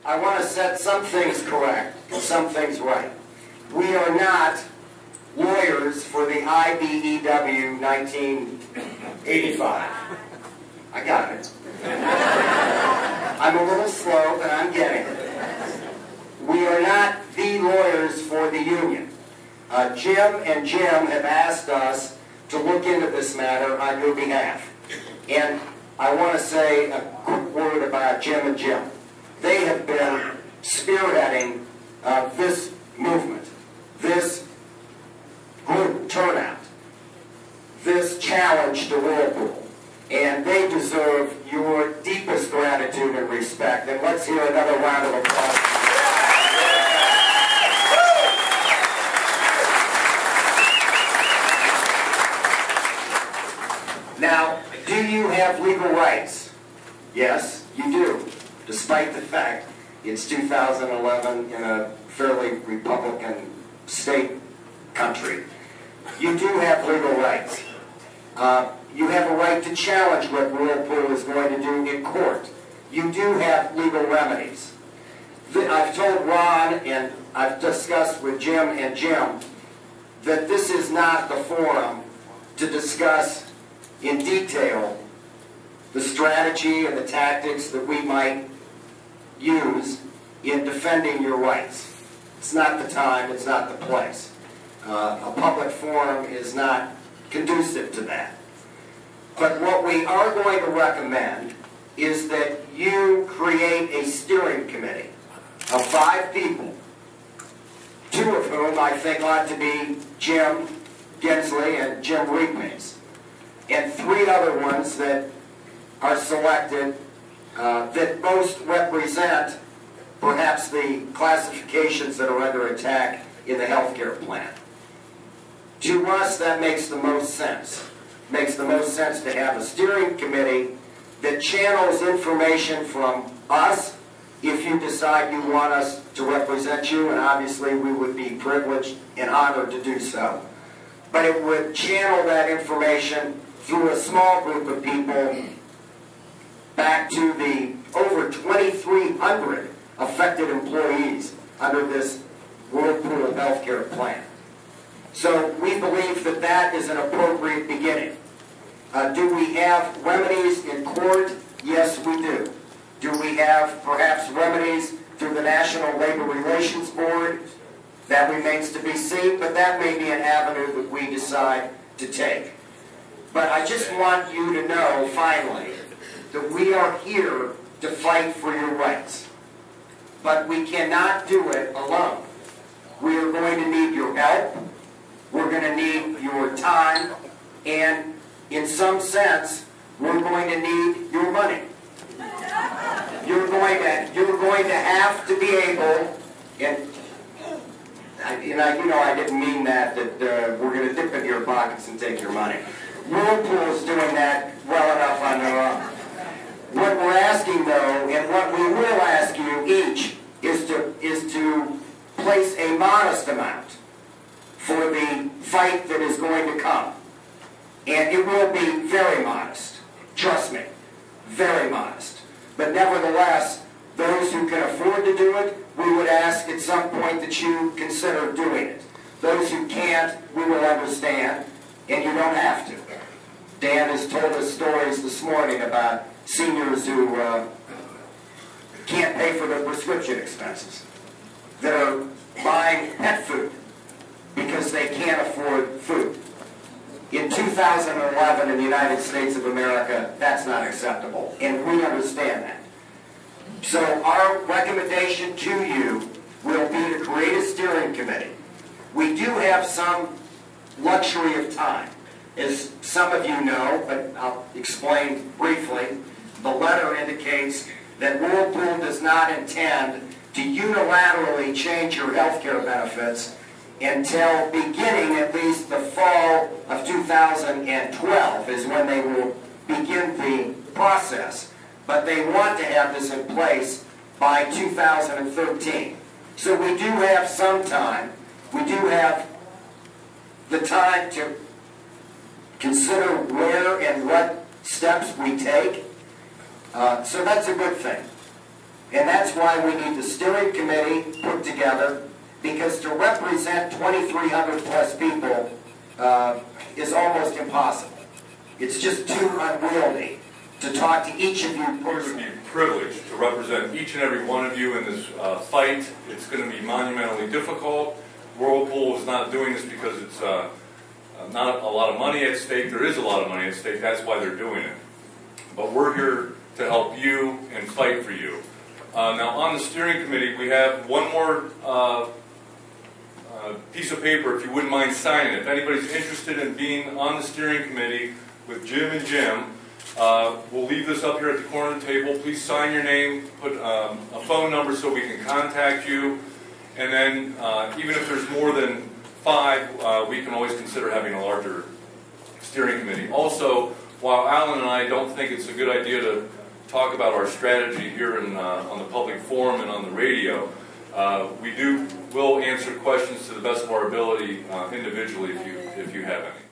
I want to set some things correct and some things right. We are not lawyers for the IBEW 1985. I got it. I'm a little slow, but I'm getting it. We are not the lawyers for the union. Jim and Jim have asked us to look into this matter on your behalf. And I want to say a quick word about Jim and Jim. They have been spearheading this movement, this group turnout, this challenge to Whirlpool. And they deserve your deepest gratitude and respect. And let's hear another round of applause. Now, do you have legal rights? Yes, you do, despite the fact it's 2011 in a fairly Republican state country. You do have legal rights. You have a right to challenge what Whirlpool is going to do in court. You do have legal remedies. I've told Ron and I've discussed with Jim and Jim that this is not the forum to discuss in detail the strategy and the tactics that we might use in defending your rights. It's not the time, it's not the place. A public forum is not conducive to that. But what we are going to recommend is that you create a steering committee of 5 people, 2 of whom I think ought to be Jim Gensley and Jim Reekmans, and 3 other ones that are selected that most represent perhaps the classifications that are under attack in the healthcare plan. To us, that makes the most sense. It makes the most sense to have a steering committee that channels information from us if you decide you want us to represent you, and obviously we would be privileged and honored to do so. But it would channel that information through a small group of people back to the over 2,300 affected employees under this Whirlpool healthcare plan. So we believe that that is an appropriate beginning. Do we have remedies in court? Yes, we do. Do we have perhaps remedies through the National Labor Relations Board? That remains to be seen, but that may be an avenue that we decide to take. But I just want you to know, finally, that we are here to fight for your rights. But we cannot do it alone. We are going to need your help. We're going to need your time. And in some sense, we're going to need your money. You're going to have to be able, and I didn't mean that we're going to dip into your pockets and take your money. Whirlpool's doing that well enough on their own. What we're asking, though, and what we will ask you each, is to place a modest amount for the fight that is going to come. And it will be very modest. Trust me, very modest. But nevertheless, those who can afford to do it, we would ask at some point that you consider doing it. Those who can't, we will understand, and you don't have to. Dan has told us stories this morning about seniors who can't pay for their prescription expenses, that are buying pet food because they can't afford food. In 2011 in the United States of America, that's not acceptable, and we understand that. So our recommendation to you will be to create a steering committee. We do have some luxury of time. As some of you know, but I'll explain briefly, the letter indicates that Whirlpool does not intend to unilaterally change your health care benefits until beginning at least the fall of 2012 is when they will begin the process. But they want to have this in place by 2013. So we do have some time. We do have the time to consider where and what steps we take. So that's a good thing. And that's why we need the steering committee put together, because to represent 2,300 plus people is almost impossible. It's just too unwieldy to talk to each of you personally. We would be privileged to represent each and every one of you in this fight. It's going to be monumentally difficult. Whirlpool is not doing this because it's not a lot of money at stake. There is a lot of money at stake. That's why they're doing it. But we're here to help you and fight for you. Now, on the steering committee, we have one more piece of paper, if you wouldn't mind signing it. If anybody's interested in being on the steering committee with Jim and Jim, we'll leave this up here at the corner of the table. Please sign your name, put a phone number so we can contact you, and then even if there's more than 5, we can always consider having a larger steering committee. Also, while Alan and I don't think it's a good idea to talk about our strategy here on the public forum and on the radio, will answer questions to the best of our ability individually if you have any.